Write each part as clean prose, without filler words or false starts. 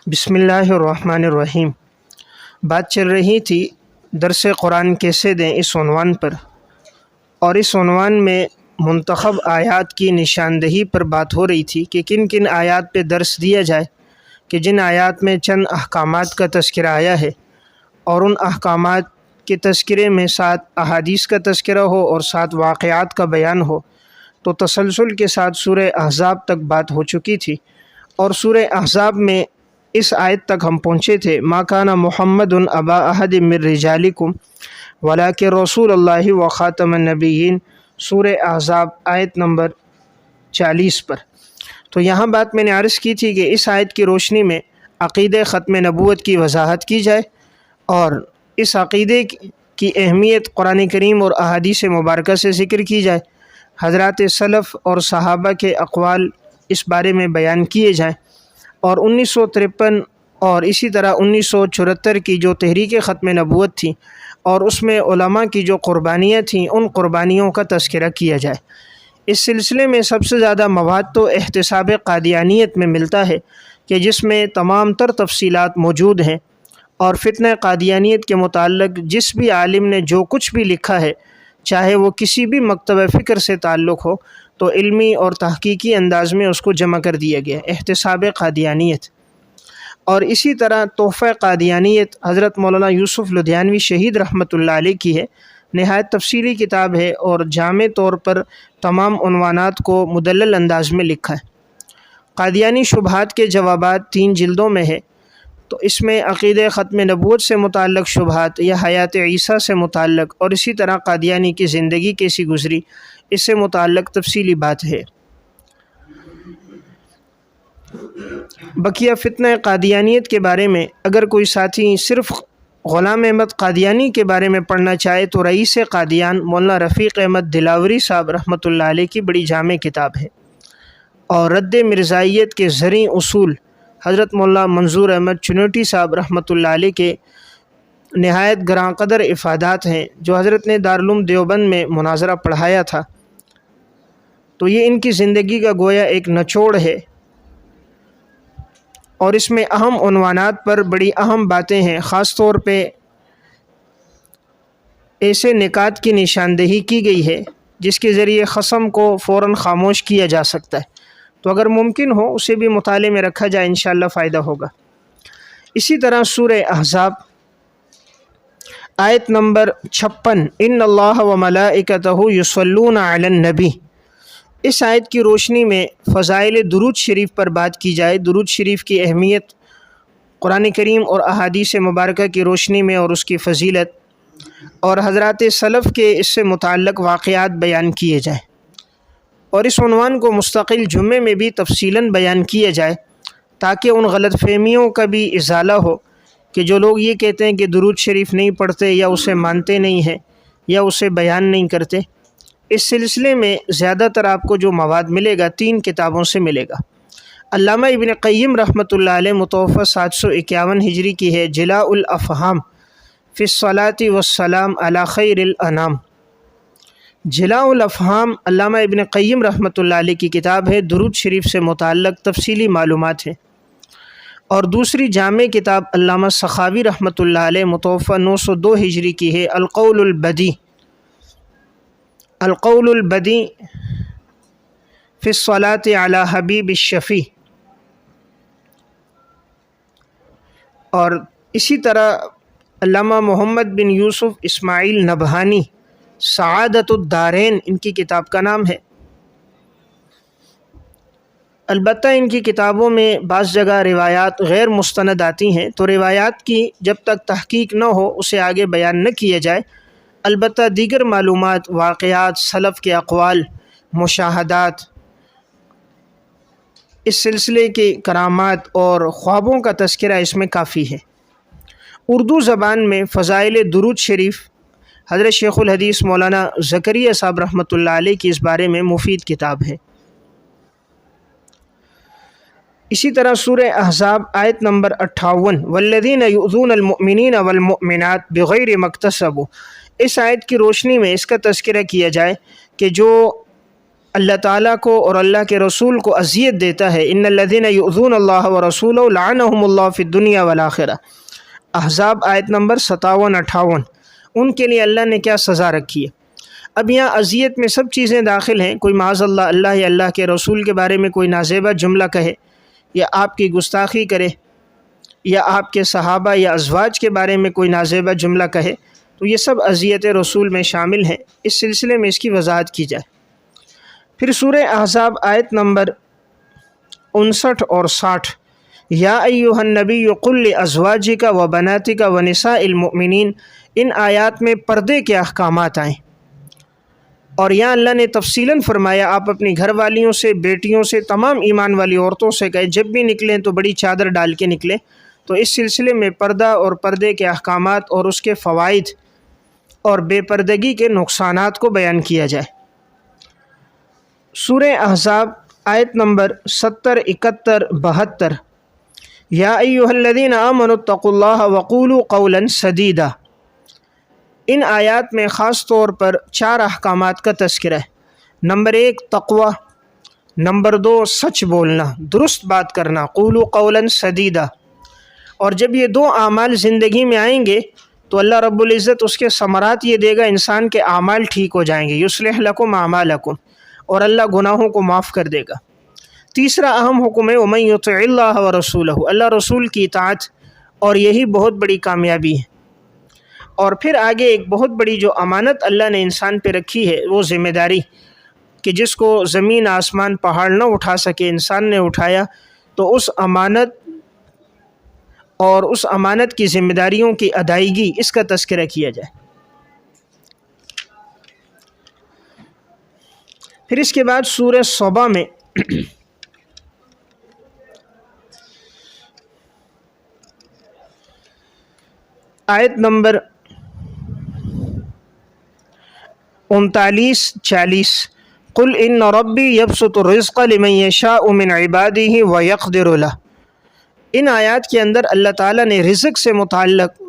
بسم اللہ الرحمن الرحیم۔ بات چل رہی تھی درس قرآن کیسے دیں اس عنوان پر، اور اس عنوان میں منتخب آیات کی نشاندہی پر بات ہو رہی تھی کہ کن کن آیات پہ درس دیا جائے، کہ جن آیات میں چند احکامات کا تذکرہ آیا ہے اور ان احکامات کے تذکرے میں 7 احادیث کا تذکرہ ہو اور 7 واقعات کا بیان ہو۔ تو تسلسل کے ساتھ سورہ احزاب تک بات ہو چکی تھی، اور سورہ احزاب میں اس آیت تک ہم پہنچے تھے، ما کان محمد ابا احد من رجالکم ولکن رسول اللہ و خاتم النبیین، سورہ احزاب آیت نمبر 40 پر۔ تو یہاں بات میں نے عرض کی تھی کہ اس آیت کی روشنی میں عقیدہ ختم نبوت کی وضاحت کی جائے، اور اس عقیدے کی اہمیت قرآن کریم اور احادیث مبارکہ سے ذکر کی جائے، حضرات سلف اور صحابہ کے اقوال اس بارے میں بیان کیے جائیں، اور 1953 اور اسی طرح 1974 کی جو تحریک ختم نبوت تھی اور اس میں علماء کی جو قربانیاں تھیں، ان قربانیوں کا تذکرہ کیا جائے۔ اس سلسلے میں سب سے زیادہ مواد تو احتساب قادیانیت میں ملتا ہے، کہ جس میں تمام تر تفصیلات موجود ہیں، اور فتنہ قادیانیت کے متعلق جس بھی عالم نے جو کچھ بھی لکھا ہے، چاہے وہ کسی بھی مکتبہ فکر سے تعلق ہو، تو علمی اور تحقیقی انداز میں اس کو جمع کر دیا گیا، احتساب قادیانیت۔ اور اسی طرح تحفہ قادیانیت حضرت مولانا یوسف لدھیانوی شہید رحمۃ اللہ علیہ کی ہے، نہایت تفصیلی کتاب ہے، اور جامع طور پر تمام عنوانات کو مدلل انداز میں لکھا ہے۔ قادیانی شبہات کے جوابات 3 جلدوں میں ہے، تو اس میں عقیدہ ختم نبوت سے متعلق شبہات یا حیات عیسیٰ سے متعلق، اور اسی طرح قادیانی کی زندگی کیسی گزری، اس سے متعلق تفصیلی بات ہے۔ بقیہ فتنہ قادیانیت کے بارے میں اگر کوئی ساتھی صرف غلام احمد قادیانی کے بارے میں پڑھنا چاہے، تو رئیس قادیان مولانا رفیق احمد دلاوری صاحب رحمۃ اللہ علیہ کی بڑی جامع کتاب ہے، اور رد مرزائیت کے زرعی اصول حضرت مولانا منظور احمد چنوٹی صاحب رحمۃ اللہ علیہ کے نہایت گراں قدر افادات ہیں، جو حضرت نے دارالعلوم دیوبند میں مناظرہ پڑھایا تھا۔ تو یہ ان کی زندگی کا گویا ایک نچوڑ ہے، اور اس میں اہم عنوانات پر بڑی اہم باتیں ہیں، خاص طور پہ ایسے نکات کی نشاندہی کی گئی ہے جس کے ذریعے خصم کو فوراً خاموش کیا جا سکتا ہے، تو اگر ممکن ہو اسے بھی مطالعے میں رکھا جائے، انشاءاللہ فائدہ ہوگا۔ اسی طرح سورہ احزاب آیت نمبر 56، ان اللہ و ملائکتہ یصلون علی النبی، اس آیت کی روشنی میں فضائل درود شریف پر بات کی جائے، درود شریف کی اہمیت قرآن کریم اور احادیث مبارکہ کی روشنی میں اور اس کی فضیلت، اور حضرات سلف کے اس سے متعلق واقعات بیان کیے جائیں، اور اس عنوان کو مستقل جمعے میں بھی تفصیلاً بیان کیا جائے، تاکہ ان غلط فہمیوں کا بھی ازالہ ہو کہ جو لوگ یہ کہتے ہیں کہ درود شریف نہیں پڑھتے، یا اسے مانتے نہیں ہیں، یا اسے بیان نہیں کرتے۔ اس سلسلے میں زیادہ تر آپ کو جو مواد ملے گا 3 کتابوں سے ملے گا۔ علامہ ابن قیم رحمۃ اللہ علیہ متوفی 751 ہجری کی ہے، جلاء الافہام فی الصلاۃ والسلام علی خیر الانام۔ جلاء الافہام علامہ ابن قیم رحمۃ اللہ علیہ کی کتاب ہے، درود شریف سے متعلق تفصیلی معلومات ہیں۔ اور دوسری جامع کتاب علامہ سخاوی رحمۃ اللہ علیہ متوفی 902 ہجری کی ہے، القول البدی، القول البدی فی الصلاۃ علی حبیب الشفیع۔ اور اسی طرح علامہ محمد بن یوسف اسماعیل نبہانی سعادت الدارین ان کی کتاب کا نام ہے۔ البتہ ان کی کتابوں میں بعض جگہ روایات غیر مستند آتی ہیں، تو روایات کی جب تک تحقیق نہ ہو اسے آگے بیان نہ کیا جائے، البتہ دیگر معلومات، واقعات، سلف کے اقوال، مشاہدات، اس سلسلے کے کرامات اور خوابوں کا تذکرہ اس میں کافی ہے۔ اردو زبان میں فضائل درود شریف حضرت شیخ الحدیث مولانا زکریا صاحب رحمۃ اللہ علیہ کی اس بارے میں مفید کتاب ہے۔ اسی طرح سورہ احزاب آیت نمبر 58، والذین یؤذون المؤمنین والمؤمنات بغیر ما اکتسبوا، اس آیت کی روشنی میں اس کا تذکرہ کیا جائے کہ جو اللہ تعالیٰ کو اور اللہ کے رسول کو اذیت دیتا ہے، ان الذین یؤذون اللہ ورسولہ لعنہم اللہ فی الدنیا والآخرہ، احزاب آیت نمبر 57-58، ان کے لیے اللہ نے کیا سزا رکھی ہے۔ اب یہاں اذیت میں سب چیزیں داخل ہیں، کوئی معاذ اللہ یا اللہ کے رسول کے بارے میں کوئی نازیبہ جملہ کہے، یا آپ کی گستاخی کرے، یا آپ کے صحابہ یا ازواج کے بارے میں کوئی نازیبہ جملہ کہے، تو یہ سب اذیت رسول میں شامل ہیں۔ اس سلسلے میں اس کی وضاحت کی جائے۔ پھر سورہ احزاب آیت نمبر 59 اور 60، یا ایھا النبی قل لازواجک وبناتک ونساء المؤمنین، ان آیات میں پردے کے احکامات آئیں، اور یہاں اللہ نے تفصیلاً فرمایا آپ اپنی گھر والیوں سے، بیٹیوں سے، تمام ایمان والی عورتوں سے کہے جب بھی نکلیں تو بڑی چادر ڈال کے نکلیں۔ تو اس سلسلے میں پردہ اور پردے کے احکامات اور اس کے فوائد اور بے پردگی کے نقصانات کو بیان کیا جائے۔ سورہ احزاب آیت نمبر 70، 71، 72، یا ایھا الذین آمنوا اتقوا اللہ وقولوا قولا سدیدا، ان آیات میں خاص طور پر 4 احکامات کا تذکرہ ہے۔ نمبر 1 تقوی، نمبر 2 سچ بولنا، درست بات کرنا، قولوا قولا سدیدا، اور جب یہ 2 اعمال زندگی میں آئیں گے تو اللہ رب العزت اس کے ثمرات یہ دے گا، انسان کے اعمال ٹھیک ہو جائیں گے، یصلح لکم اعمالکم، اور اللہ گناہوں کو معاف کر دے گا۔ تیسرا اہم حکم ہے ومن یطع اللہ ورسولہ، اللہ رسول کی اطاعت، اور یہی بہت بڑی کامیابی ہے۔ اور پھر آگے ایک بہت بڑی جو امانت اللہ نے انسان پہ رکھی ہے، وہ ذمہ داری، کہ جس کو زمین آسمان پہاڑ نہ اٹھا سکے انسان نے اٹھایا، تو اس امانت اور اس امانت کی ذمہ داریوں کی ادائیگی، اس کا تذکرہ کیا جائے۔ پھر اس کے بعد سورہ صبا میں آیت نمبر 39-40، قل ان ربی یبسط الرزق لمن یشاء من عباده ویقدر له، ان آیات کے اندر اللہ تعالیٰ نے رزق سے متعلق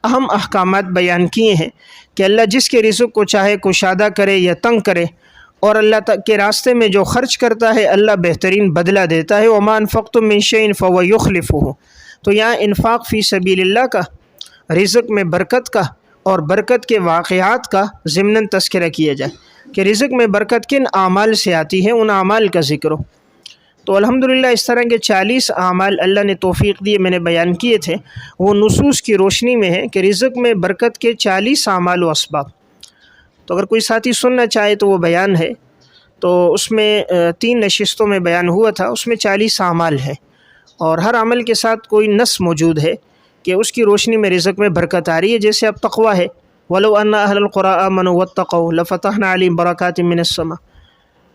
اہم احکامات بیان کیے ہیں کہ اللہ جس کے رزق کو چاہے کشادہ کرے یا تنگ کرے، اور اللہ کے راستے میں جو خرچ کرتا ہے اللہ بہترین بدلہ دیتا ہے۔ وما انفقتم من شیء فهو یخلفہ، تو یہاں انفاق فی سبیل اللہ کا، رزق میں برکت کا اور برکت کے واقعات کا ضمناً تذکرہ کیا جائے کہ رزق میں برکت کن اعمال سے آتی ہے، ان اعمال کا ذکر ہو۔ تو الحمدللہ اس طرح کے 40 اعمال اللہ نے توفیق دیے میں نے بیان کیے تھے، وہ نصوص کی روشنی میں ہے کہ رزق میں برکت کے 40 اعمال و اسباب۔ تو اگر کوئی ساتھی سننا چاہے تو وہ بیان ہے، تو اس میں 3 نشستوں میں بیان ہوا تھا، اس میں 40 اعمال ہے، اور ہر عمل کے ساتھ کوئی نص موجود ہے کہ اس کی روشنی میں رزق میں برکت آ رہی ہے۔ جیسے اب تقوی ہے، وَلَوْ أَنَّ أَهْلَ الْقُرَىٰ آمَنُوا وَاتَّقَوْا لَفَتَحْنَا عَلَيْهِمْ بَرَكَاتٍ مِّنَ السَّمَاءِ،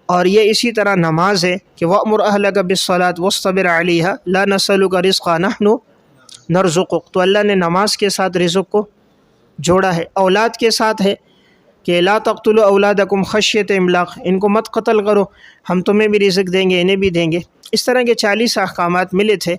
اور یہ اسی طرح نماز ہے کہ وَأْمُرْ أَهْلَكَ بِالصَّلَاةِ وَاصْطَبِرْ عَلَيْهَا لَا نَسْأَلُكَ رِزْقًا نَحْنُ نَرْزُقُكَ، تو اللہ نے نماز کے ساتھ رزق کو جوڑا ہے۔ اولاد کے ساتھ ہے کہ لا تقتلوا اولادکم خشیۃ املاق، ان کو مت قتل کرو، ہم تمہیں بھی رزق دیں گے انہیں بھی دیں گے۔ اس طرح کے 40 احکامات ملے تھے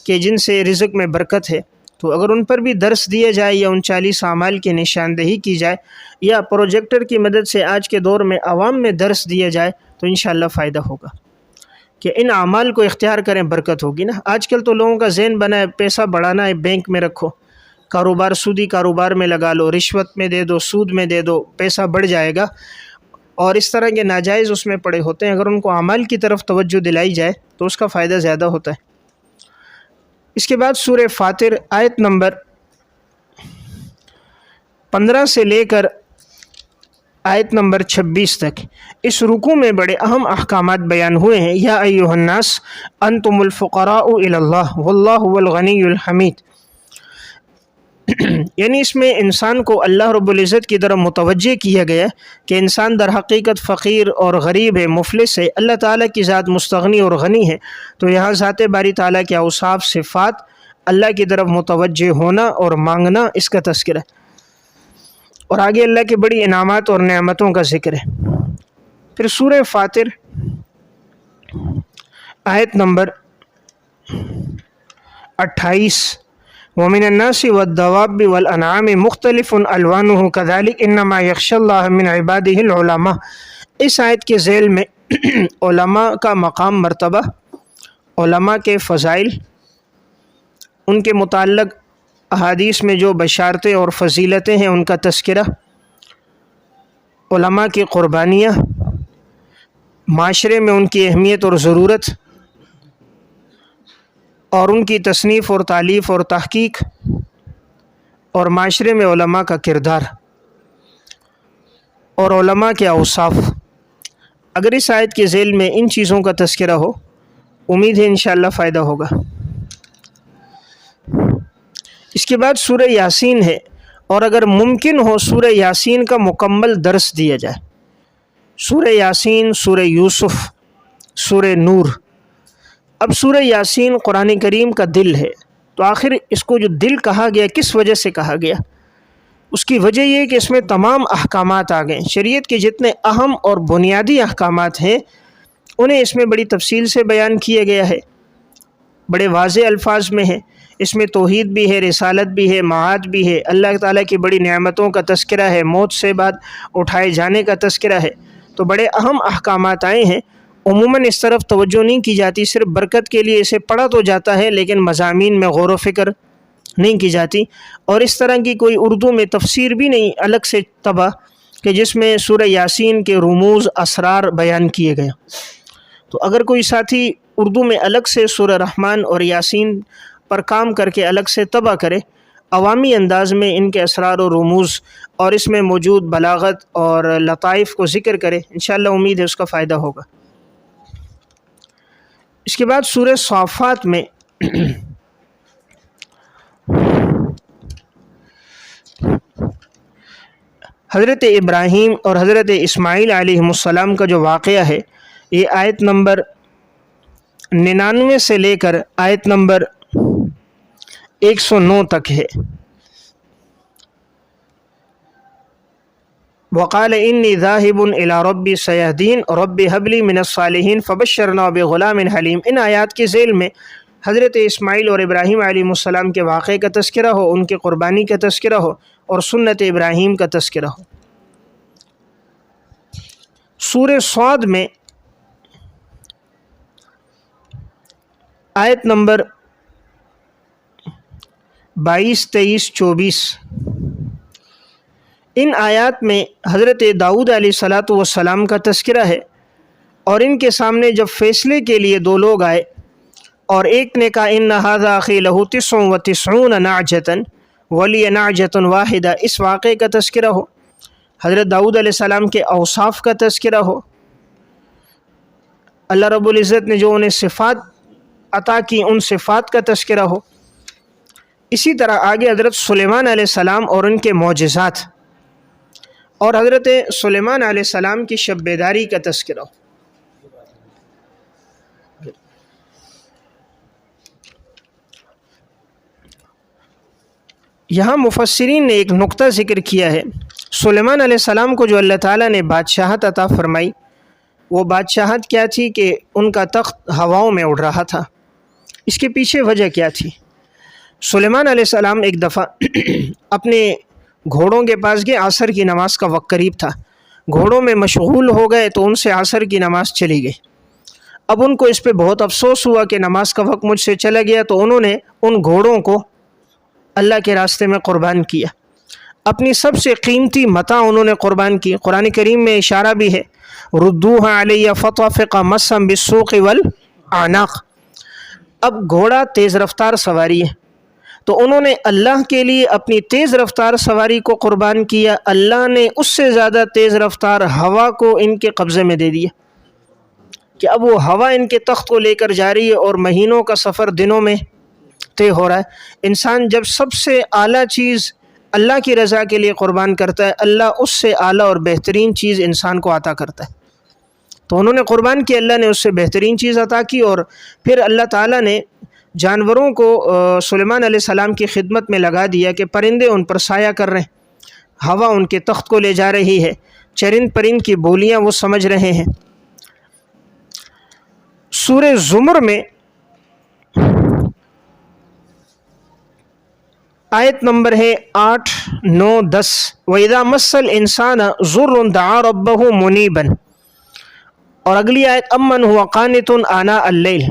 کہ جن سے رزق میں برکت ہے، تو اگر ان پر بھی درس دیا جائے یا ان 40 اعمال کی نشاندہی کی جائے یا پروجیکٹر کی مدد سے آج کے دور میں عوام میں درس دیا جائے تو انشاءاللہ فائدہ ہوگا کہ ان اعمال کو اختیار کریں، برکت ہوگی نا۔ آج کل تو لوگوں کا ذہن بنا ہے پیسہ بڑھانا ہے بینک میں رکھو، کاروبار سودی کاروبار میں لگا لو، رشوت میں دے دو، سود میں دے دو، پیسہ بڑھ جائے گا، اور اس طرح کے ناجائز اس میں پڑے ہوتے ہیں۔ اگر ان کو اعمال کی طرف توجہ دلائی جائے تو اس کا فائدہ زیادہ ہوتا ہے۔ اس کے بعد سورہ فاطر آیت نمبر 15 سے لے کر آیت نمبر 26 تک، اس رکوع میں بڑے اہم احکامات بیان ہوئے ہیں۔ یا ایھا الناس انتم الفقراء الی اللہ واللہ هو الغنی الحمید، یعنی اس میں انسان کو اللہ رب العزت کی طرف متوجہ کیا گیا کہ انسان در حقیقت فقیر اور غریب ہے، مفلس ہے، اللہ تعالیٰ کی ذات مستغنی اور غنی ہے۔ تو یہاں ذات باری تعالیٰ کے اوصاف، صفات، اللہ کی طرف متوجہ ہونا اور مانگنا، اس کا تذکرہ ہے، اور آگے اللہ کی بڑی انعامات اور نعمتوں کا ذکر ہے۔ پھر سورہ فاطر آیت نمبر 28، وَمِنَ النَّاسِ وَالدَّوَابِّ وَالْأَنْعَامِ مُخْتَلِفٌ أَلْوَانُهُ كَذَلِكَ إِنَّمَا يَخْشَى اللَّهَ مِنْ عِبَادِهِ الْعُلَمَاءُ، اس آیت کے ذیل میں علماء کا مقام مرتبہ، علماء کے فضائل، ان کے متعلق احادیث میں جو بشارتیں اور فضیلتیں ہیں ان کا تذکرہ، علماء کی قربانیاں، معاشرے میں ان کی اہمیت اور ضرورت، اور ان کی تصنیف اور تالیف اور تحقیق، اور معاشرے میں علماء کا کردار اور علماء کے اوصاف۔ اگر اس آیت کے ذیل میں ان چیزوں کا تذکرہ ہو، امید ہے انشاءاللہ فائدہ ہوگا۔ اس کے بعد سورہ یاسین ہے، اور اگر ممکن ہو سورہ یاسین کا مکمل درس دیا جائے۔ سورہ یاسین، سورہ یوسف، سورہ نور۔ اب سورہ یاسین قرآن کریم کا دل ہے، تو آخر اس کو جو دل کہا گیا کس وجہ سے کہا گیا؟ اس کی وجہ یہ ہے کہ اس میں تمام احکامات آ گئے، شریعت کے جتنے اہم اور بنیادی احکامات ہیں انہیں اس میں بڑی تفصیل سے بیان کیا گیا ہے، بڑے واضح الفاظ میں ہے۔ اس میں توحید بھی ہے، رسالت بھی ہے، معاد بھی ہے، اللہ تعالیٰ کی بڑی نعمتوں کا تذکرہ ہے، موت سے بعد اٹھائے جانے کا تذکرہ ہے۔ تو بڑے اہم احکامات آئے ہیں۔ عموماً اس طرف توجہ نہیں کی جاتی، صرف برکت کے لیے اسے پڑھا تو جاتا ہے، لیکن مضامین میں غور و فکر نہیں کی جاتی۔ اور اس طرح کی کوئی اردو میں تفسیر بھی نہیں الگ سے طبع کہ جس میں سورہ یاسین کے رموز، اسرار بیان کیے گئے۔ تو اگر کوئی ساتھی اردو میں الگ سے سورہ رحمان اور یاسین پر کام کر کے الگ سے طبع کرے، عوامی انداز میں ان کے اسرار و رموز اور اس میں موجود بلاغت اور لطائف کو ذکر کرے، انشاءاللہ امید ہے اس کا فائدہ ہوگا۔ اس کے بعد سورہ صافات میں حضرت ابراہیم اور حضرت اسماعیل علیہ السلام کا جو واقعہ ہے، یہ آیت نمبر 99 سے لے کر آیت نمبر 109 تک ہے۔ وقال انی ذاہب الی ربی سیہدین رب ہب لی من الصالحین فبشرناہ بغلام حلیم۔ ان آیات کے ذیل میں حضرت اسماعیل اور ابراہیم علیہ السلام کے واقعے کا تذکرہ ہو، ان کے قربانی کا تذکرہ ہو، اور سنت ابراہیم کا تذکرہ ہو۔ سورہ صاد میں آیت نمبر 22، 23، 24، ان آیات میں حضرت داؤد علیہ السلام کا تذکرہ ہے، اور ان کے سامنے جب فیصلے کے لیے دو لوگ آئے اور ایک نے کہا ان ھذا اخی لہ 99 نعجۃ ولی نعجۃ واحدہ، اس واقعے کا تذکرہ ہو، حضرت داؤد علیہ السلام کے اوصاف کا تذکرہ ہو، اللہ رب العزت نے جو انہیں صفات عطا کی ان صفات کا تذکرہ ہو۔ اسی طرح آگے حضرت سلیمان علیہ السلام اور ان کے معجزات، اور حضرت سلیمان علیہ السلام کی شب بیداری کا تذکرہ ہو۔ یہاں مفسرین نے ایک نقطہ ذکر کیا ہے، سلیمان علیہ السلام کو جو اللہ تعالیٰ نے بادشاہت عطا فرمائی، وہ بادشاہت کیا تھی کہ ان کا تخت ہواؤں میں اڑ رہا تھا۔ اس کے پیچھے وجہ کیا تھی؟ سلیمان علیہ السلام ایک دفعہ اپنے گھوڑوں کے پاس گئے، عصر کی نماز کا وقت قریب تھا، گھوڑوں میں مشغول ہو گئے تو ان سے عصر کی نماز چلی گئی۔ اب ان کو اس پہ بہت افسوس ہوا کہ نماز کا وقت مجھ سے چلا گیا، تو انہوں نے ان گھوڑوں کو اللہ کے راستے میں قربان کیا، اپنی سب سے قیمتی متاع انہوں نے قربان کی۔ قرآن کریم میں اشارہ بھی ہے، ردوها علی فطفق مسا بالسوق والاعناق۔ اب گھوڑا تیز رفتار سواری ہے، تو انہوں نے اللہ کے لیے اپنی تیز رفتار سواری کو قربان کیا، اللہ نے اس سے زیادہ تیز رفتار ہوا کو ان کے قبضے میں دے دیا کہ اب وہ ہوا ان کے تخت کو لے کر جا رہی ہے، اور مہینوں کا سفر دنوں میں طے ہو رہا ہے۔ انسان جب سب سے اعلیٰ چیز اللہ کی رضا کے لیے قربان کرتا ہے، اللہ اس سے اعلیٰ اور بہترین چیز انسان کو عطا کرتا ہے۔ تو انہوں نے قربان کی، اللہ نے اس سے بہترین چیز عطا کی، اور پھر اللہ تعالیٰ نے جانوروں کو سلیمان علیہ السلام کی خدمت میں لگا دیا کہ پرندے ان پر سایہ کر رہے ہیں، ہوا ان کے تخت کو لے جا رہی ہے، چرند پرند کی بولیاں وہ سمجھ رہے ہیں۔ سورہ زمر میں آیت نمبر ہے 8، 9، 10، وَإِذَا مَسَّ الْإِنسَانَ ضُرٌّ دَعَا رَبَّهُ مُنِيبًا۔ اور اگلی آیت امن ہوا قانت آناء اللیل،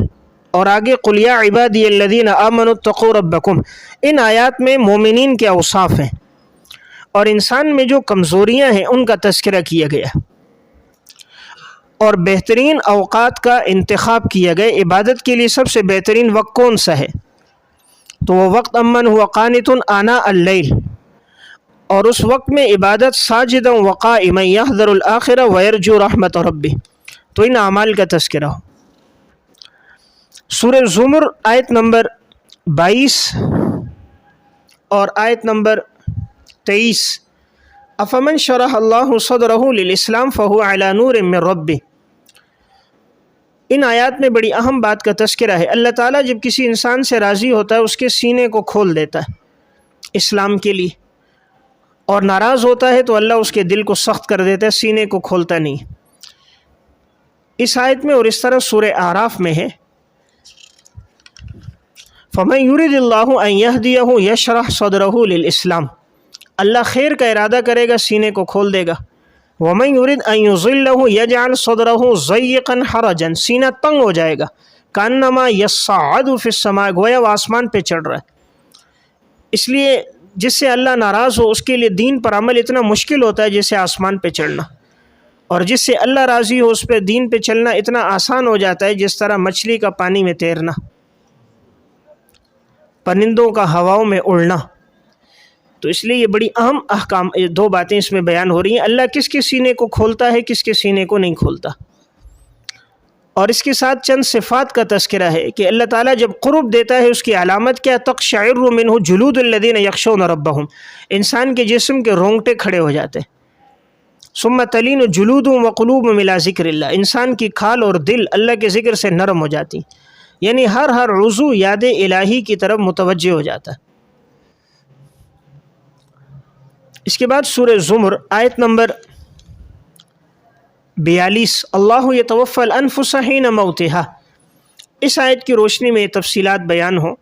اور آگے قل یا عبادی الذین آمنوا اتقوا ربکم۔ ان آیات میں مومنین کے اوصاف ہیں اور انسان میں جو کمزوریاں ہیں ان کا تذکرہ کیا گیا، اور بہترین اوقات کا انتخاب کیا گیا۔ عبادت کے لیے سب سے بہترین وقت کون سا ہے؟ تو وہ وقت امن ہوا قانت آناء اللیل، اور اس وقت میں عبادت ساجدا وقائما یحذر الآخرہ ویرجو رحمت ربہ، تو ان اعمال کا تذکرہ ہو۔ سورہ زمر آیت نمبر 22 اور آیت نمبر 23، افمن شرح اللہ صدرہ للاسلام فہو علی نور من ربہ۔ ان آیات میں بڑی اہم بات کا تذکرہ ہے۔ اللہ تعالیٰ جب کسی انسان سے راضی ہوتا ہے اس کے سینے کو کھول دیتا ہے اسلام کے لیے، اور ناراض ہوتا ہے تو اللہ اس کے دل کو سخت کر دیتا ہے، سینے کو کھولتا نہیں۔ اس آیت میں اور اس طرح سورہ اعراف میں ہے فَمَن يُرِدِ اللَّهُ أَن يَهْدِيَهُ يَشْرَحْ صَدْرَهُ لِلْإِسْلَامِ، اللہ خیر کا ارادہ کرے گا سینے کو کھول دے گا۔ وَمَن يُرِدْ أَن يُضِلَّهُ يَجْعَلْ صَدْرَهُ ضَيِّقًا حَرَجًا، سینہ تنگ ہو جائے گا، كَأَنَّمَا يَصَّعَّدُ فِي السَّمَاءِ، گویا وہ آسمان پہ چڑھ رہا ہے۔ اس لیے جس سے اللہ ناراض ہو اس کے لیے دین پر عمل اتنا مشکل ہوتا ہے جیسے آسمان پہ چڑھنا، اور جس سے اللہ راضی ہو اس پہ دین پہ چلنا اتنا آسان ہو جاتا ہے جس طرح مچھلی کا پانی میں تیرنا، پرندوں کا ہواؤں میں اڑنا۔ تو اس لیے یہ بڑی اہم احکام، دو باتیں اس میں بیان ہو رہی ہیں، اللہ کس کے سینے کو کھولتا ہے، کس کے سینے کو نہیں کھولتا، اور اس کے ساتھ چند صفات کا تذکرہ ہے کہ اللہ تعالیٰ جب قرب دیتا ہے اس کی علامت کیا؟ تقشعر منہ جلود الذین یخشون ربہم، انسان کے جسم کے رونگٹے کھڑے ہو جاتے ہیں۔ ثم تلین جلودہم وقلوبہم الی ذکر اللہ، انسان کی کھال اور دل اللہ کے ذکر سے نرم ہو جاتی، یعنی ہر عضو یاد الہی کی طرف متوجہ ہو جاتا ہے۔ اس کے بعد سورہ زمر آیت نمبر 42، اللہ یتوفی الانفس حین موتها، اس آیت کی روشنی میں تفصیلات بیان ہوں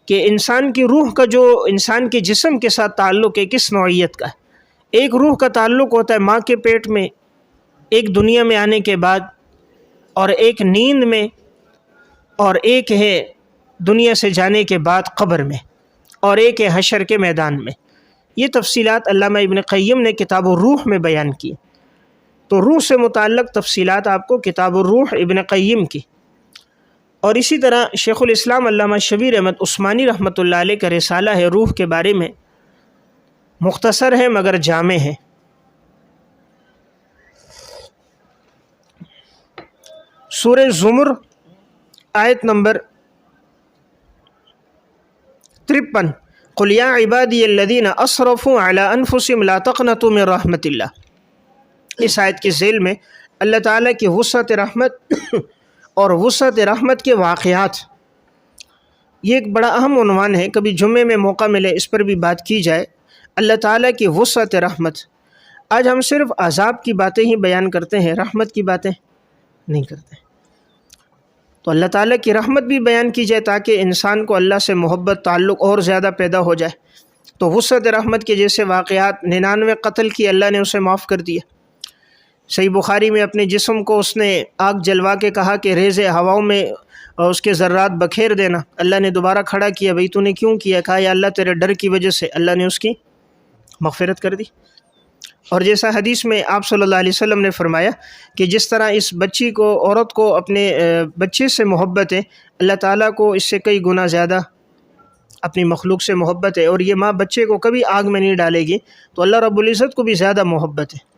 کہ انسان کی روح کا جو انسان کے جسم کے ساتھ تعلق ہے کس نوعیت کا ہے۔ ایک روح کا تعلق ہوتا ہے ماں کے پیٹ میں، ایک دنیا میں آنے کے بعد، اور ایک نیند میں، اور ایک ہے دنیا سے جانے کے بعد قبر میں، اور ایک ہے حشر کے میدان میں۔ یہ تفصیلات علامہ ابن قیم نے کتاب الروح میں بیان کی، تو روح سے متعلق تفصیلات آپ کو کتاب الروح ابن قیم کی، اور اسی طرح شیخ الاسلام علامہ شبیر احمد عثمانی رحمۃ اللہ علیہ کا رسالہ ہے روح کے بارے میں، مختصر ہے مگر جامع ہے۔ سورہ زمر آیت نمبر 53، قل یا عبادی الذین اسرفوا علی انفسهم لا تقنطوا من رحمت اللہ۔ اس آیت کے ذیل میں اللہ تعالیٰ کی وسعت رحمت اور وسعت رحمت کے واقعات، یہ ایک بڑا اہم عنوان ہے، کبھی جمعے میں موقع ملے اس پر بھی بات کی جائے۔ اللہ تعالیٰ کی وسعت رحمت، آج ہم صرف عذاب کی باتیں ہی بیان کرتے ہیں، رحمت کی باتیں نہیں کرتے، تو اللہ تعالیٰ کی رحمت بھی بیان کی جائے تاکہ انسان کو اللہ سے محبت تعلق اور زیادہ پیدا ہو جائے۔ تو وسعت رحمت کے جیسے واقعات، 99 قتل کی اللہ نے اسے معاف کر دیا۔ صحیح بخاری میں اپنے جسم کو اس نے آگ جلوا کے کہا کہ ریز ہواؤں میں اس کے ذرات بکھیر دینا، اللہ نے دوبارہ کھڑا کیا، بھئی تو نے کیوں کیا؟ کہا یا اللہ تیرے ڈر کی وجہ سے، اللہ نے اس کی مغفرت کر دی۔ اور جیسا حدیث میں آپ صلی اللہ علیہ وسلم نے فرمایا کہ جس طرح اس بچی کو، عورت کو اپنے بچے سے محبت ہے، اللہ تعالیٰ کو اس سے کئی گنا زیادہ اپنی مخلوق سے محبت ہے، اور یہ ماں بچے کو کبھی آگ میں نہیں ڈالے گی تو اللہ رب العزت کو بھی زیادہ محبت ہے۔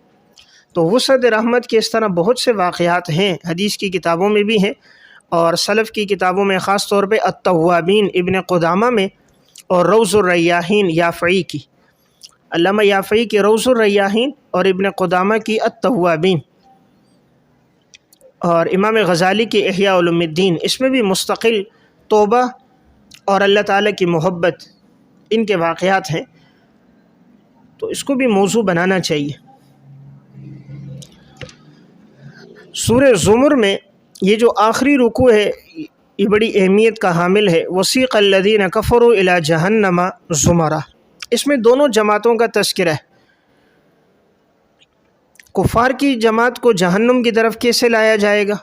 تو وسعت رحمت کے اس طرح بہت سے واقعات ہیں، حدیث کی کتابوں میں بھی ہیں، اور سلف کی کتابوں میں خاص طور پہ التوابین ابن قدامہ میں، اور روض الریاحین یافعی کی، علامہ یافعی کی روض الریاحین اور ابن قدامہ کی التوابین، اور امام غزالی کی احیاء علوم الدین، اس میں بھی مستقل توبہ اور اللہ تعالیٰ کی محبت ان کے واقعات ہیں، تو اس کو بھی موضوع بنانا چاہیے۔ سورہ زمر میں یہ جو آخری رکوع ہے یہ بڑی اہمیت کا حامل ہے، وسیق الذین کفروا الی جہنم زمرا، اس میں دونوں جماعتوں کا تذکرہ ہے۔ کفار کی جماعت کو جہنم کی طرف کیسے لایا جائے گا،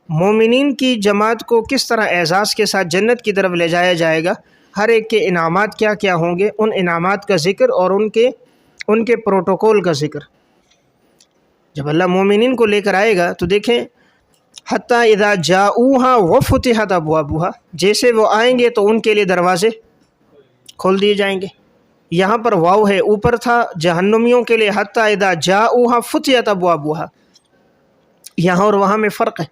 مومنین کی جماعت کو کس طرح اعزاز کے ساتھ جنت کی طرف لے جایا جائے گا، ہر ایک کے انعامات کیا کیا ہوں گے، ان انعامات کا ذکر اور ان کے پروٹوکول کا ذکر جب اللہ مومنین کو لے کر آئے گا تو دیکھیں حتیٰ اذا جاؤوہا وفتحت ابوابہا، جیسے وہ آئیں گے تو ان کے لیے دروازے کھول دیے جائیں گے۔ یہاں پر واو ہے، اوپر تھا جہنمیوں کے لیے حتیٰ اذا جاؤوہا فتحت ابوابہا، یہاں اور وہاں میں فرق ہے۔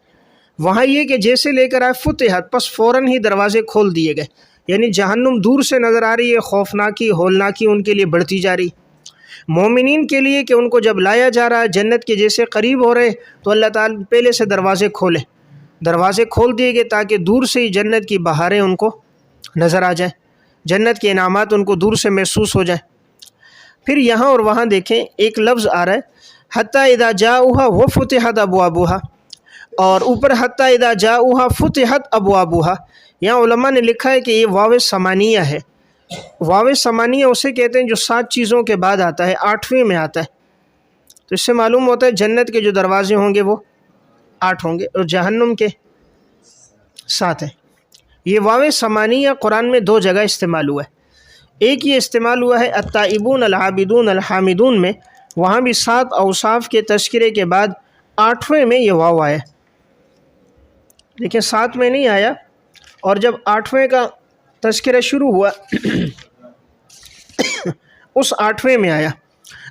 وہاں یہ کہ جیسے لے کر آئے فتحت، پس فوراً ہی دروازے کھول دیے گئے، یعنی جہنم دور سے نظر آ رہی ہے، خوفناکی ہولناکی ان کے لیے بڑھتی جا رہی۔ مومنین کے لیے کہ ان کو جب لایا جا رہا ہے جنت کے جیسے قریب ہو رہے تو اللہ تعالیٰ پہلے سے دروازے کھولے، دروازے کھول دیے گئے تاکہ دور سے ہی جنت کی بہاریں ان کو نظر آ جائیں، جنت کے انعامات ان کو دور سے محسوس ہو جائیں۔ پھر یہاں اور وہاں دیکھیں ایک لفظ آ رہا ہے حتیٰ اذا جاؤوہا وفتحت ابوابہا، اور اوپر حتیٰ اذا جاؤوہا فتحت ابوابہا، یہاں علماء نے لکھا ہے کہ یہ واو ثمانیہ ہے۔ واو ثمانیہ اسے کہتے ہیں جو 7 چیزوں کے بعد آتا ہے، 8ویں میں آتا ہے، تو اس سے معلوم ہوتا ہے جنت کے جو دروازے ہوں گے وہ 8 ہوں گے اور جہنم کے 7 ہیں۔ یہ واو ثمانیہ قرآن میں 2 جگہ استعمال ہوا ہے، ایک یہ استعمال ہوا ہے التائبون العابدون الحامدون میں، وہاں بھی 7 اوصاف کے تذکرے کے بعد 8ویں میں یہ واو آیا، لیکن 7 میں نہیں آیا، اور جب 8ویں کا تذکرہ شروع ہوا اس 8ویں میں آیا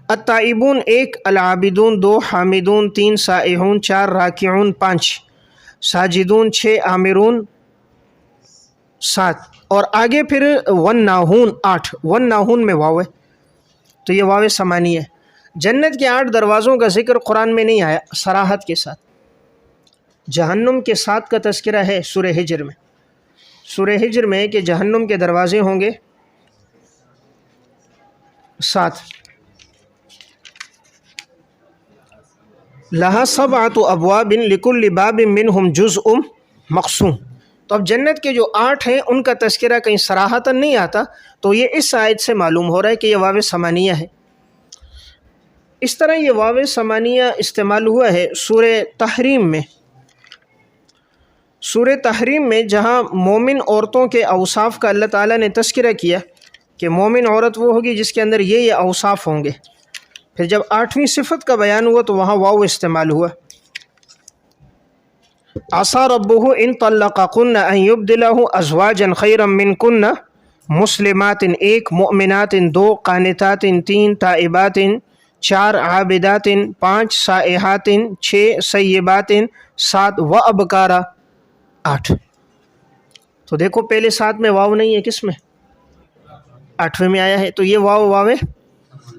التائبون 1، العابدون 2، حامدون 3، سائحون 4، راکعون 5، ساجدون 6، آمرون 7، اور آگے پھر والناہون 8، والناہون میں واو ہے، تو یہ واو ثمانیہ ہے۔ جنت کے 8 دروازوں کا ذکر قرآن میں نہیں آیا صراحت کے ساتھ، جہنم کے 7 کا تذکرہ ہے سورہ ہجر میں، سورہ ہجر میں کہ جہنم کے دروازے ہوں گے 7، لہا 7 ابواب لکل باب منہم جزء مقسوم، تو اب جنت کے جو 8 ہیں ان کا تذکرہ کہیں صراحتاً نہیں آتا، تو یہ اس آیت سے معلوم ہو رہا ہے کہ یہ واو ثمانیہ ہے۔ اس طرح یہ واو ثمانیہ استعمال ہوا ہے سورہ تحریم میں، سورہ تحریم میں جہاں مومن عورتوں کے اوصاف کا اللہ تعالیٰ نے تذکرہ کیا کہ مومن عورت وہ ہوگی جس کے اندر یہ اوصاف ہوں گے، پھر جب 8ویں صفت کا بیان ہوا تو وہاں واو استعمال ہوا، عسیٰ ربہ ان طلقکن ان یبدلہ ازواجا خیرا منکن مسلمات 1، مؤمنات 2، قانتات 3، تائبات 4، عابدات 5، سائحات 6، سیبات 7، وابکارا 8۔ تو دیکھو پہلے 7 میں واو نہیں ہے، کس میں؟ 8ویں میں آیا ہے، تو یہ واو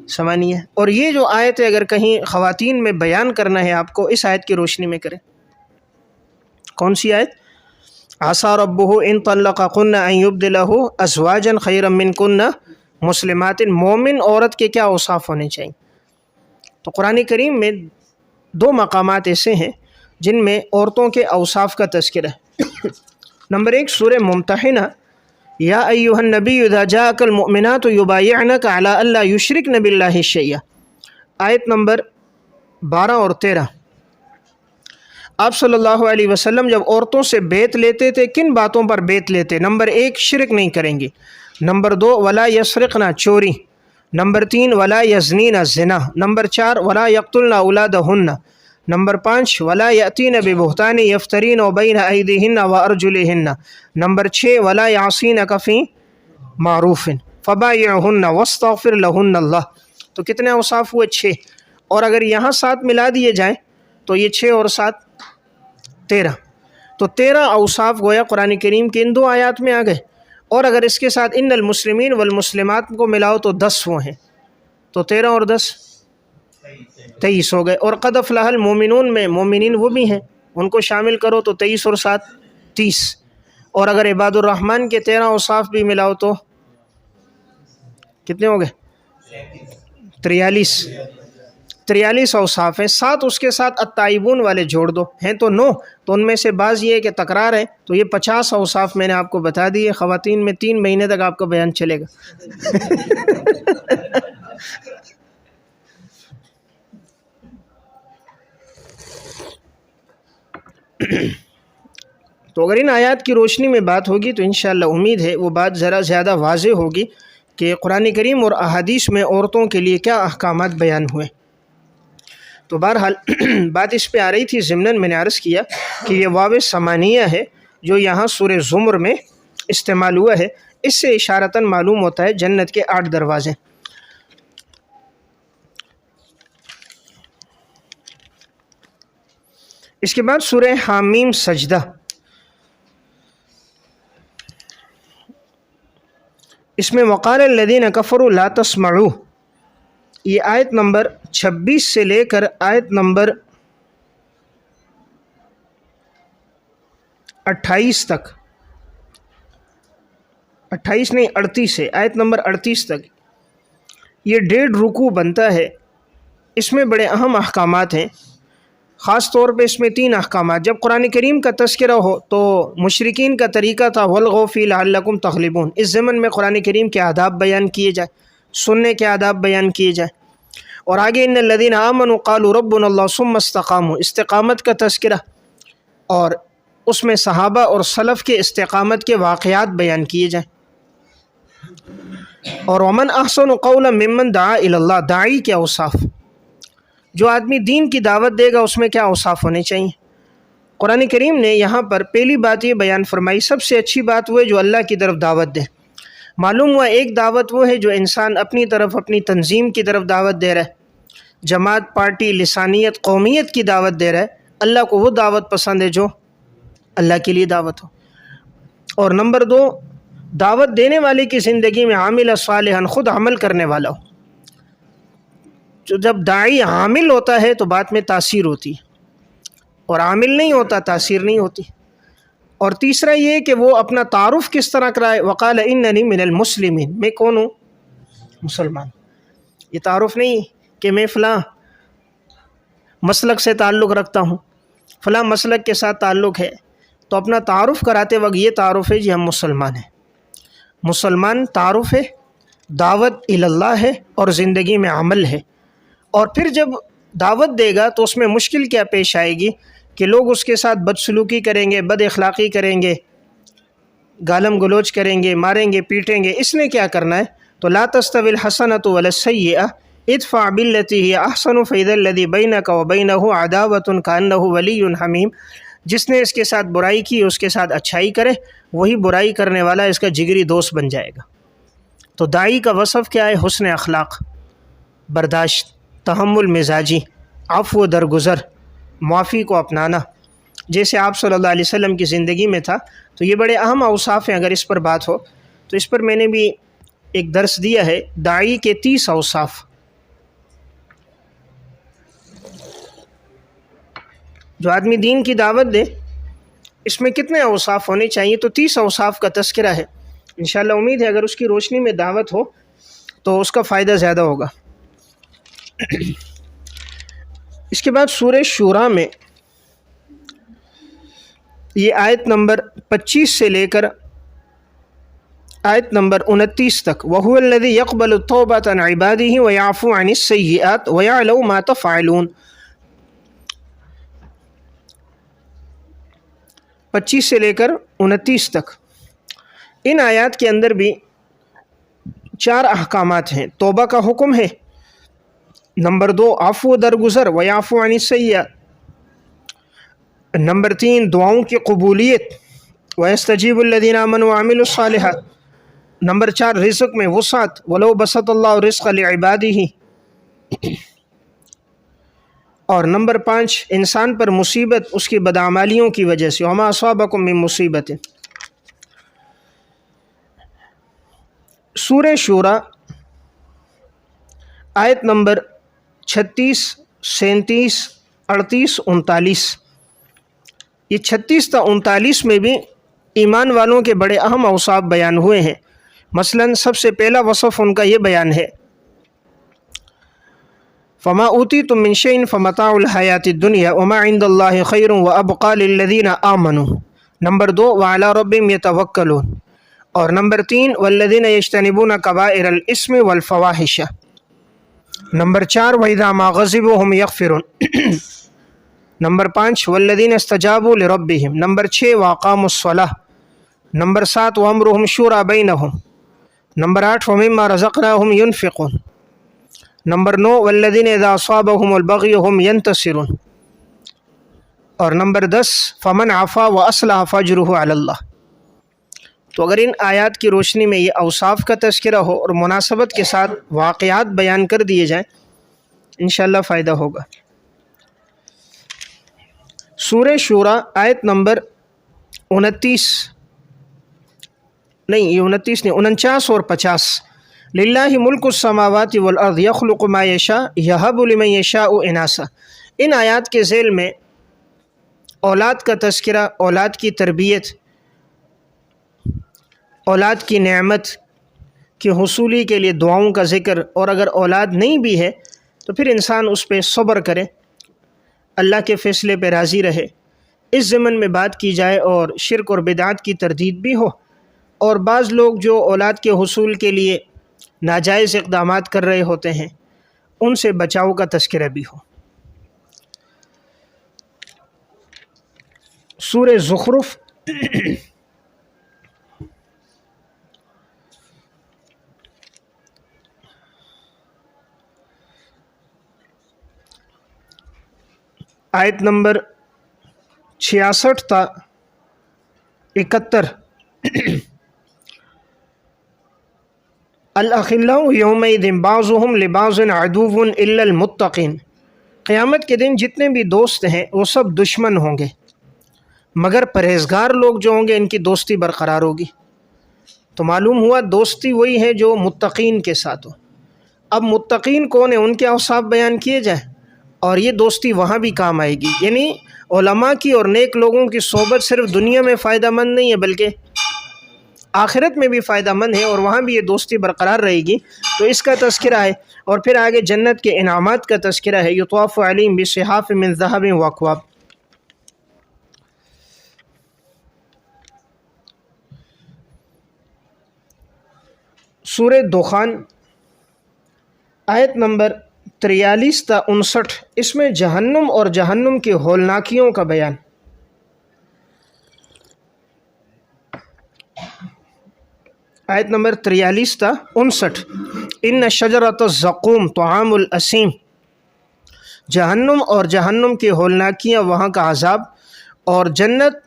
ثمانیہ ہے۔ اور یہ جو آیت ہے اگر کہیں خواتین میں بیان کرنا ہے آپ کو، اس آیت کی روشنی میں کریں۔ کون سی آیت؟ عسیٰ ربہ ان طلقکن ان یبدلہ ازواجا خیرا منکن مسلمات، مومن عورت کے کیا اوصاف ہونے چاہیے؟ تو قرآن کریم میں 2 مقامات ایسے ہیں جن میں عورتوں کے اوصاف کا تذکرہ ہے۔ نمبر 1 سورہ ممتحنہ، یا ایھا النبی اذا جاءک المؤمنات یبایعنک علی الا یشرکن باللہ شیئا، آیت نمبر 12 اور 13۔ آپ صلی اللہ علیہ وسلم جب عورتوں سے بیعت لیتے تھے کن باتوں پر بیعت لیتے؟ نمبر 1 شرک نہیں کریں گے، نمبر 2 ولا یسرقن چوری، نمبر 3 ولا یزنین زنا، نمبر 4 ولا یقتلن اولادہن، نمبر 5 ولا یأتین ببہتان یفترین بین ایدیہن وارجلہن، نمبر 6 ولا یعصینک فی معروف فبایعہن واستغفر لہن اللہ۔ تو کتنے اوصاف ہوئے؟ 6، اور اگر یہاں 7 ملا دیے جائیں تو یہ 6 اور 7 13، تو 13 اوصاف گویا قرآن کریم کے ان 2 آیات میں آ گئے، اور اگر اس کے ساتھ ان المسلمین والمسلمات کو ملاؤ تو 10 وہ ہیں، تو 13 اور 10 23 ہو گئے، اور قد افلح المومنون میں مومنین وہ بھی ہیں، ان کو شامل کرو تو 23 اور 7 30، اور اگر عباد الرحمن کے 13 اوصاف بھی ملاؤ تو کتنے ہو گئے؟ 43 اوصاف ہیں، 7 اس کے ساتھ التائبون والے جوڑ دو، ہیں تو 9، تو ان میں سے بعض یہ ہے کہ تکرار ہے، تو یہ 50 اوصاف میں نے آپ کو بتا دیے۔ خواتین میں 3 مہینے تک آپ کا بیان چلے گا۔ تو اگر ان آیات کی روشنی میں بات ہوگی تو انشاءاللہ امید ہے وہ بات ذرا زیادہ واضح ہوگی کہ قرآن کریم اور احادیث میں عورتوں کے لیے کیا احکامات بیان ہوئے۔ تو بہرحال بات اس پہ آ رہی تھی، ضمناً میں نے عرض کیا کہ یہ واو ثمانیہ ہے جو یہاں سورہ زمر میں استعمال ہوا ہے، اس سے اشارتاً معلوم ہوتا ہے جنت کے 8 دروازے۔ اس کے بعد سورہ حامیم سجدہ، اس میں وقال الذین کفروا لا تسمعوا، یہ آیت نمبر 26 سے لے کر آیت نمبر 28 تک، 28 نہیں 38 سے آیت نمبر 38 تک یہ 1.5 رکوع بنتا ہے۔ اس میں بڑے اہم احکامات ہیں، خاص طور پہ اس میں 3 احکامات۔ جب قرآن کریم کا تذکرہ ہو تو مشرکین کا طریقہ تھا وَالْغَوْا فِي لَعَلَّكُمْ تَغْلِبُونَ، اس ضمن میں قرآن کریم کے آداب بیان کیے جائے، سننے کے آداب بیان کیے جائے، اور آگے ان الذین آمنوا قالوا ربنا اللہ ثم استقاموا، استقامت کا تذکرہ، اور اس میں صحابہ اور سلف کے استقامت کے واقعات بیان کیے جائیں۔ اور ومن احسن قولا ممن دعا الی اللہ، داعی کے اوصاف، جو آدمی دین کی دعوت دے گا اس میں کیا اوصاف ہونے چاہیے۔ قرآن کریم نے یہاں پر پہلی بات یہ بیان فرمائی، سب سے اچھی بات وہ ہے جو اللہ کی طرف دعوت دے۔ معلوم ہوا ایک دعوت وہ ہے جو انسان اپنی طرف، اپنی تنظیم کی طرف دعوت دے رہا ہے، جماعت، پارٹی، لسانیت، قومیت کی دعوت دے رہا ہے۔ اللہ کو وہ دعوت پسند ہے جو اللہ کے لیے دعوت ہو۔ اور نمبر 2، دعوت دینے والے کی زندگی میں عامل صالحا، خود عمل کرنے والا ہو۔ جب داعی عامل ہوتا ہے تو بات میں تاثیر ہوتی ہے، اور عامل نہیں ہوتا تاثیر نہیں ہوتی۔ اور تیسرا یہ کہ وہ اپنا تعارف کس طرح کرائے، وقال اننی من المسلمین، میں کون ہوں؟ مسلمان۔ یہ تعارف نہیں کہ میں فلاں مسلک سے تعلق رکھتا ہوں، فلاں مسلک کے ساتھ تعلق ہے، تو اپنا تعارف کراتے وقت یہ تعارف ہے جی ہم مسلمان ہیں۔ مسلمان تعارف ہے، دعوت الی اللہ ہے، اور زندگی میں عمل ہے۔ اور پھر جب دعوت دے گا تو اس میں مشکل کیا پیش آئے گی کہ لوگ اس کے ساتھ بدسلوکی کریں گے، بد اخلاقی کریں گے، گالم گلوچ کریں گے، ماریں گے، پیٹیں گے۔ اس نے کیا کرنا ہے؟ تو لا تستوی الحسنۃ ولا السیئۃ ادفع بالتی ہی احسن فاذا الذی بینک وبینہ عداوۃ کانہ ولی حمیم، جس نے اس کے ساتھ برائی کی اس کے ساتھ اچھائی کرے، وہی برائی کرنے والا اس کا جگری دوست بن جائے گا۔ تو داعی کا وصف کیا ہے؟ حسن اخلاق، برداشت، تحمل مزاجی، عفو و درگزر، معافی کو اپنانا، جیسے آپ صلی اللہ علیہ وسلم کی زندگی میں تھا۔ تو یہ بڑے اہم اوصاف ہیں۔ اگر اس پر بات ہو تو اس پر میں نے بھی ایک درس دیا ہے، داعی کے 30 اوصاف۔ جو آدمی دین کی دعوت دے اس میں کتنے اوصاف ہونے چاہیے؟ تو 30 اوصاف کا تذکرہ ہے۔ انشاءاللہ امید ہے اگر اس کی روشنی میں دعوت ہو تو اس کا فائدہ زیادہ ہوگا۔ اس کے بعد سورہ شورا میں یہ آیت نمبر 25 سے لے کر آیت نمبر 29 تک، وَهُوَ الَّذِي يَقْبَلُ التَّوْبَةَ عَنْ عِبَادِهِ وَيَعْفُو عَنِ السَّيِّئَاتِ وَيَعْلَمُ مَا تَفْعَلُونَ، 25 سے لے کر 29 تک۔ ان آیات کے اندر بھی 4 احکامات ہیں۔ توبہ کا حکم ہے، نمبر 2 عفو درگزر ویعفو عن السیئات، نمبر 3 دعاؤں کی قبولیت ویستجیب الذین آمنوا وعملوا الصالحات، نمبر 4 رزق میں وسعت ولو بسط اللہ الرزق لعبادہ، اور نمبر 5 انسان پر مصیبت اس کی بدعمالیوں کی وجہ سے، وما اصابکم من مصیبت۔ سورہ شورا آیت نمبر 36، 37، 38، 39، یہ 36 تا 39 میں بھی ایمان والوں کے بڑے اہم اوصاف بیان ہوئے ہیں۔ مثلا سب سے پہلا وصف ان کا یہ بیان ہے، فما اوتیتم من شیء فمتاع الحیات الدنیا وما عند اللہ خیر وابقى للذین آمنوا، نمبر 2 وعلی ربهم یتوکلون، اور نمبر 3 والذین یجتنبون کبائر الاثم والفواحش، نمبر 4 وَإِذَا مَا غَضِبُوا هُمْ يَغْفِرُونَ۔ نمبر 5 والذین استجابوا لربہم، نمبر 6 واقاموا الصلاۃ، نمبر 7 وامرهم شورى بینہم، نمبر 8 ومما رزقناہم ينفقون، نمبر 9 والذین اذا اصابهم البغی هم ینتصرون، اور نمبر 10 فمن عفا واصلح فاجرہ علی اللہ۔ تو اگر ان آیات کی روشنی میں یہ اوصاف کا تذکرہ ہو اور مناسبت کے ساتھ واقعات بیان کر دیے جائیں، انشاءاللہ فائدہ ہوگا۔ سورہ شورى آیت نمبر 49 اور 50، للہ ملک السماوات والارض یخلق ما یشاء یہب لمن یشاء اناثا۔ ان آیات کے ذیل میں اولاد کا تذکرہ، اولاد کی تربیت، اولاد کی نعمت کے حصولی کے لیے دعاؤں کا ذکر، اور اگر اولاد نہیں بھی ہے تو پھر انسان اس پہ صبر کرے، اللہ کے فیصلے پہ راضی رہے۔ اس ضمن میں بات کی جائے اور شرک اور بدعات کی تردید بھی ہو، اور بعض لوگ جو اولاد کے حصول کے لیے ناجائز اقدامات کر رہے ہوتے ہیں ان سے بچاؤ کا تذکرہ بھی ہو۔ سورہ زخرف آیت نمبر 66 تا 71، الاخلاء یومئذ بعضهم لبعض عدو الا المتقین۔ قیامت کے دن جتنے بھی دوست ہیں وہ سب دشمن ہوں گے مگر پرہیزگار لوگ جو ہوں گے ان کی دوستی برقرار ہوگی۔ تو معلوم ہوا دوستی وہی ہے جو متقین کے ساتھ ہو۔ اب متقین کون ہیں، ان کے اوصاف بیان کیے جائیں، اور یہ دوستی وہاں بھی کام آئے گی۔ یعنی علماء کی اور نیک لوگوں کی صحبت صرف دنیا میں فائدہ مند نہیں ہے بلکہ آخرت میں بھی فائدہ مند ہے، اور وہاں بھی یہ دوستی برقرار رہے گی۔ تو اس کا تذکرہ ہے، اور پھر آگے جنت کے انعامات کا تذکرہ ہے، یطاف علیہم بصحاف من ذہب واکواب۔ سورہ دخان آیت نمبر 43 تا 59، اس میں جہنم اور جہنم کی ہولناکیوں کا بیان۔ آیت نمبر 43 تا 59، ان شجرۃ الزقوم طعام الاسیم، جہنم اور جہنم کی ہولناکیاں وہاں کا عذاب، اور جنت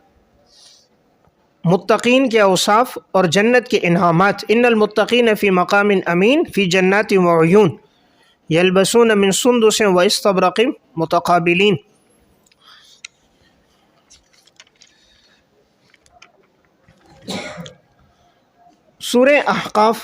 متقین کے اوصاف اور جنت کے انعامات۔ ان المتقین فی مقام امین فی جنات وعیون یلبسون من سندس واستبرق متقابلین۔ سورہ احقاف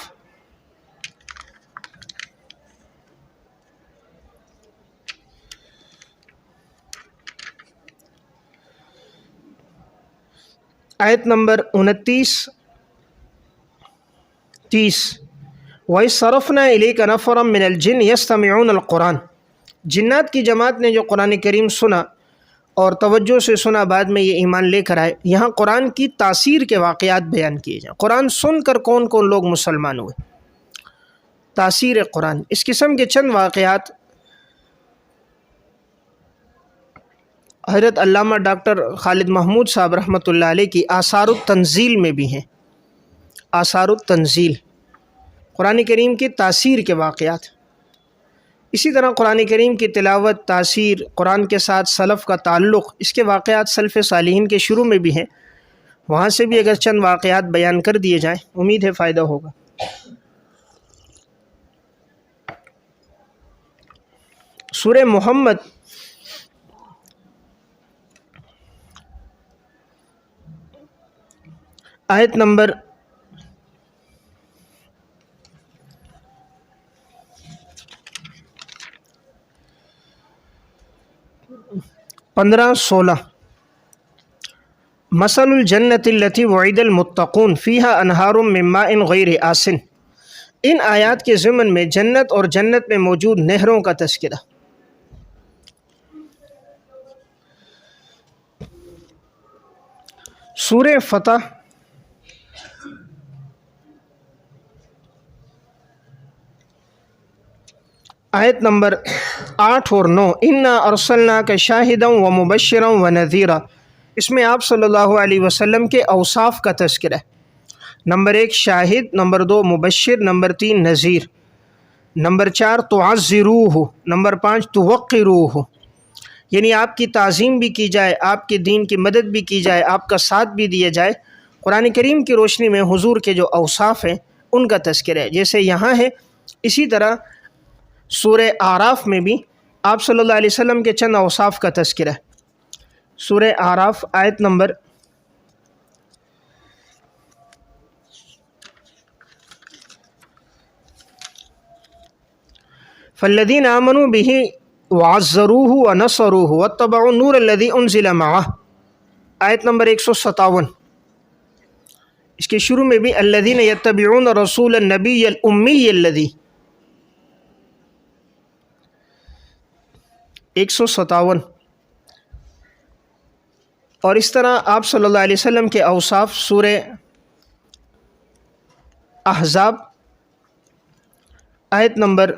آیت نمبر 29 30، وَإِذْ صَرَفْنَا إِلَيْكَ نَفَرًا مِّنَ الْجِنِّ يَسْتَمِعُونَ الْقُرْآنَ۔ جنات کی جماعت نے جو قرآن کریم سنا اور توجہ سے سنا، بعد میں یہ ایمان لے کر آئے۔ یہاں قرآن کی تاثیر کے واقعات بیان کیے جائیں۔ قرآن سن کر کون کون لوگ مسلمان ہوئے، تاثیر قرآن، اس قسم کے چند واقعات حضرت علامہ ڈاکٹر خالد محمود صاحب رحمۃ اللہ علیہ کی آثار التنزیل میں بھی ہیں۔ آثار التنزیل قرآن کریم کی تاثیر کے واقعات۔ اسی طرح قرآن کریم کی تلاوت، تاثیر، قرآن کے ساتھ سلف کا تعلق، اس کے واقعات سلف صالحین کے شروع میں بھی ہیں، وہاں سے بھی اگر چند واقعات بیان کر دیے جائیں امید ہے فائدہ ہوگا۔ سورہ محمد آیت نمبر 15-16، مثل الجنت التی وعد المتقون فیہا انہار من ماء غیر آسن۔ ان آیات کے ضمن میں جنت اور جنت میں موجود نہروں کا تذکرہ۔ سورہ فتح آیت نمبر 8 اور 9 انا ارسلناک شاہدا و مبشرا و نذیرا، اس میں آپ صلی اللہ علیہ وسلم کے اوصاف کا تذکرہ ہے۔ نمبر 1 شاہد، نمبر 2 مبشر، نمبر 3 نذیر، نمبر 4 تعزروہ، نمبر 5 توقروہ، یعنی آپ کی تعظیم بھی کی جائے، آپ کے دین کی مدد بھی کی جائے، آپ کا ساتھ بھی دیا جائے۔ قرآن کریم کی روشنی میں حضور کے جو اوصاف ہیں ان کا تذکرہ ہے، جیسے یہاں ہے اسی طرح سورہ اعراف میں بھی آپ صلی اللہ علیہ وسلم کے چند اوصاف کا تذکرہ ہے۔ سورہ اعراف آیت نمبر 'فالذین آمنوا بہ وعزروہ ونصروہ واتبعوا النور الذی انزل معہ'، آیت نمبر 157۔ اس کے شروع میں بھی 'الذین یتبعون رسول النبی الامی الذی'، 157۔ اور اس طرح آپ صلی اللہ علیہ وسلم کے اوصاف سورہ احزاب آیت نمبر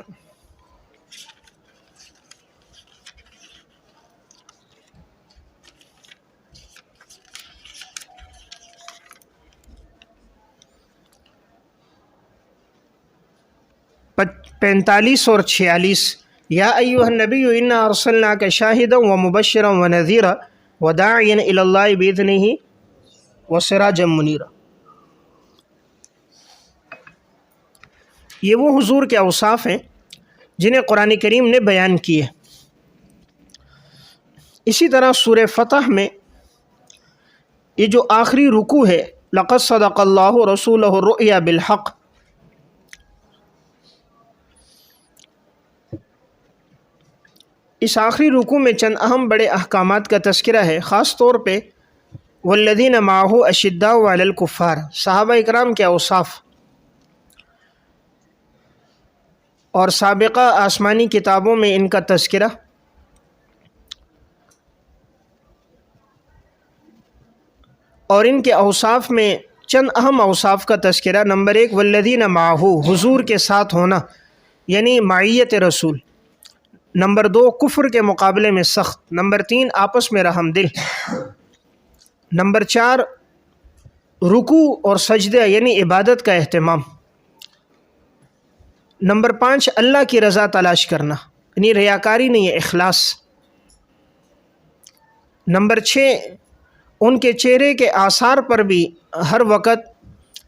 45 اور 46، یا ایھا النبی انا ارسلناک شاہدا و مبشرا و نذیرا وداعیا الی اللہ باذنہ وسراجا منیرا۔ یہ وہ حضور کے اوصاف ہیں جنہیں قرآن کریم نے بیان کیے۔ اسی طرح سورہ فتح میں یہ جو آخری رکوع ہے، لقد صدق اللہ رسولہ الرؤیا بالحق، اس آخری رکوع میں چند اہم بڑے احکامات کا تذکرہ ہے، خاص طور پہ والذین معہ اشداء علی الکفار، صحابہ اکرام کے اوصاف، اور سابقہ آسمانی کتابوں میں ان کا تذکرہ، اور ان کے اوصاف میں چند اہم اوصاف کا تذکرہ۔ نمبر 1 والذین معہ، حضور کے ساتھ ہونا یعنی معیت رسول۔ نمبر 2 کفر کے مقابلے میں سخت۔ نمبر 3 آپس میں رحم دل۔ نمبر 4 رکوع اور سجدہ یعنی عبادت کا اہتمام۔ نمبر 5 اللہ کی رضا تلاش کرنا یعنی ریاکاری نہیں، اخلاص۔ نمبر 6 ان کے چہرے کے آثار پر بھی ہر وقت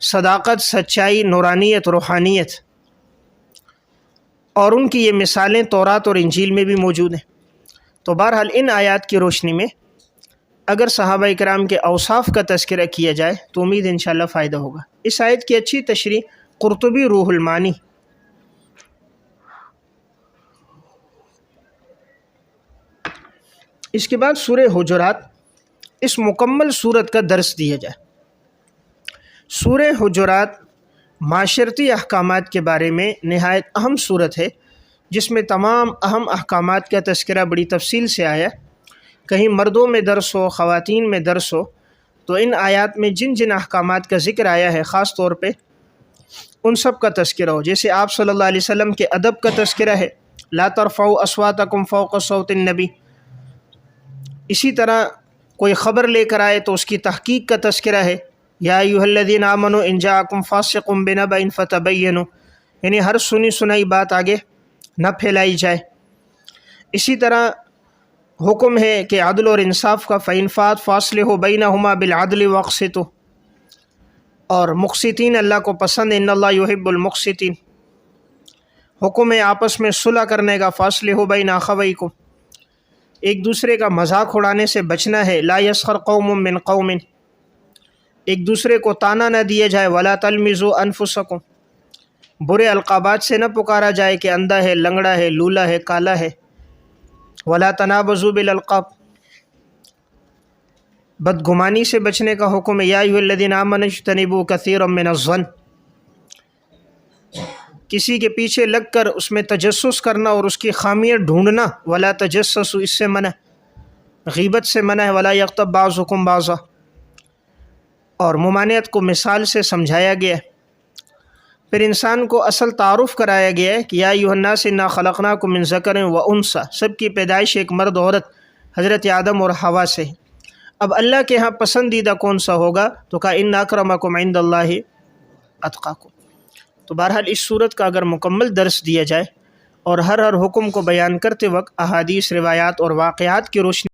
صداقت، سچائی، نورانیت، روحانیت، اور ان کی یہ مثالیں تورات اور انجیل میں بھی موجود ہیں۔ تو بہرحال ان آیات کی روشنی میں اگر صحابہ اکرام کے اوصاف کا تذکرہ کیا جائے تو امید انشاءاللہ فائدہ ہوگا۔ اس آیت کی اچھی تشریح قرطبی روح المعانی۔ اس کے بعد سورہ حجرات، اس مکمل صورت کا درس دیا جائے۔ سورہ حجرات معاشرتی احکامات کے بارے میں نہایت اہم صورت ہے، جس میں تمام اہم احکامات کا تذکرہ بڑی تفصیل سے آیا۔ کہیں مردوں میں درس ہو، خواتین میں درس ہو، تو ان آیات میں جن جن احکامات کا ذکر آیا ہے خاص طور پہ ان سب کا تذکرہ ہو۔ جیسے آپ صلی اللہ علیہ وسلم کے ادب کا تذکرہ ہے، لا ترفعوا اصواتکم فوق صوت النبی۔ اسی طرح کوئی خبر لے کر آئے تو اس کی تحقیق کا تذکرہ ہے، یا ایھا الذین آمنوا ان جاءکم فاسق بنبأ فتبینوا، یعنی ہر سنی سنائی بات آگے نہ پھیلائی جائے۔ اسی طرح حکم ہے کہ عدل اور انصاف کا، فإن فات فاصلحوا بینہما بالعدل واقسطوا، اور مقسطین اللہ کو پسند، ان اللہ یحب المقسطین۔ حکم ہے آپس میں صلح کرنے کا، فاصلحوا بین اخویکم، ایک دوسرے کا مذاق اڑانے سے بچنا ہے، لا یسخر قوم من قوم، ایک دوسرے کو طعنہ نہ دیا جائے، ولا تلمزوا انفسکم، برے القابات سے نہ پکارا جائے کہ اندھا ہے، لنگڑا ہے، لولا ہے، کالا ہے، ولا تنابزوا بالالقاب، بدگمانی سے بچنے کا حکم ہے، یا ایھا الذین آمنوا اجتنبوا کثیرا من الظن، کسی کے پیچھے لگ کر اس میں تجسس کرنا اور اس کی خامیاں ڈھونڈنا، ولا تجسسوا، اس سے منع، غیبت سے منع ہے، ولا یغتب بعضکم بعضا، اور ممانعت کو مثال سے سمجھایا گیا ہے۔ پھر انسان کو اصل تعارف کرایا گیا ہے کہ یا ایھا الناس انا خلقناکم من ذکر و انثی، سب کی پیدائش ایک مرد عورت حضرت آدم اور حوا سے۔ اب اللہ کے ہاں پسندیدہ کون سا ہوگا؟ تو کہا ان اکرمکم عند اللہ اتقاکم۔ تو بہرحال اس صورت کا اگر مکمل درس دیا جائے اور ہر حکم کو بیان کرتے وقت احادیث، روایات اور واقعات کی روشنی